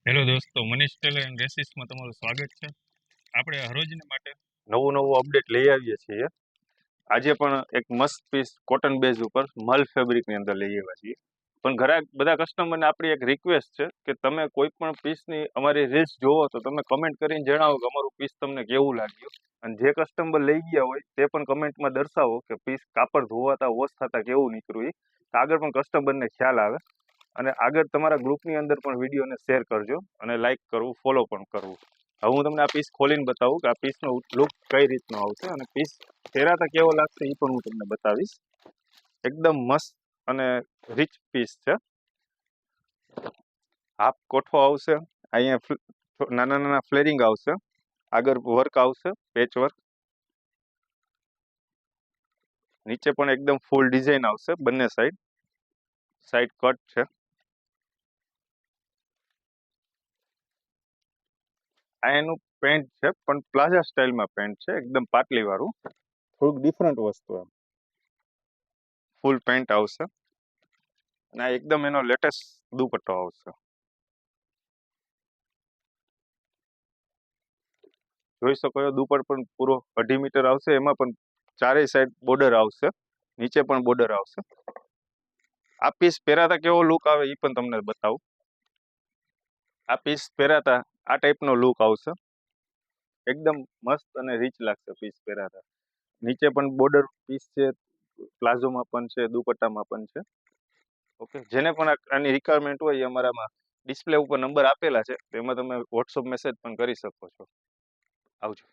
Hello દોસ્તો, Manish Taylor and રેસિસમાં તમારું સ્વાગત છે. આપણે હરોજને માટે નવું નવું અપડેટ લઈ આવીએ છીએ. આજે પણ એક મસ્ત પીસ કોટન બેઝ ઉપર મલ ફેબ્રિકની અંદર લઈ આવ્યા છીએ. પણ ઘણા બધા કસ્ટમરને આપણી એક રિક્વેસ્ટ છે કે તમે કોઈ પણ પીસની અમારી રીલ્સ જોવો તો તમે કમેન્ટ કરીને જણાવો કે અમારું પીસ તમને કેવું લાગ્યું. અને જે કસ્ટમર લઈ ગયા હોય તે પણ કમેન્ટમાં દર્શાવો કે પીસ કાપડ ધોવાતા વોશ થતા કેવું નીકળ્યું. આગળ પણ કસ્ટમરને ખ્યાલ આવે. અને આગળ તમારા ગ્રુપની અંદર પણ વિડીયોને શેર કરજો અને લાઈક કરવું, ફોલો પણ કરવું. હવે હું તમને આ પીસ ખોલીને બતાવું કે આ પીસનો લુક કઈ રીતનો આવશે અને પીસ પહેરાતા કેવો લાગશે એ પણ હું તમને બતાવીશ. એકદમ મસ્ત અને રીચ પીસ છે. હાફ કોઠો આવશે, અહીંયા નાના નાના ફ્લેરિંગ આવશે, આગળ વર્ક આવશે, પેચ વર્ક, નીચે પણ એકદમ ફૂલ ડિઝાઇન આવશે. બંને સાઈડ સાઈડ કટ છે. આ એનું પેન્ટ છે, પણ પ્લાઝા સ્ટાઇલમાં પેન્ટ છે, એકદમ પાટલી વાળું, થોડુંક ડિફરન્ટ વસ્તુ. એમ ફૂલ પેન્ટ આવશે અને આ એકદમ એનો લેટેસ્ટ દુપટ્ટો આવશે. જોઈ શકો છો દુપટ્ટો પણ પૂરો 2.5 મીટર આવશે. એમાં પણ ચારેય સાઈડ બોર્ડર આવશે, નીચે પણ બોર્ડર આવશે. આ પીસ પહેરાતા કેવો લુક આવે એ પણ તમને બતાવું. આ પીસ પહેરાતા આ ટાઈપનો લુક આવશે. એકદમ મસ્ત અને રીચ લાગશે પીસ પહેરાતા. નીચે પણ બોર્ડર પીસ છે, પ્લાઝોમાં પણ છે, દુપટ્ટામાં પણ છે. ઓકે, જેને પણ આની રિક્વાયરમેન્ટ હોય એ અમારામાં ડિસ્પ્લે ઉપર નંબર આપેલા છે, તેમાં તમે વોટ્સઅપ મેસેજ પણ કરી શકો છો. આવજો.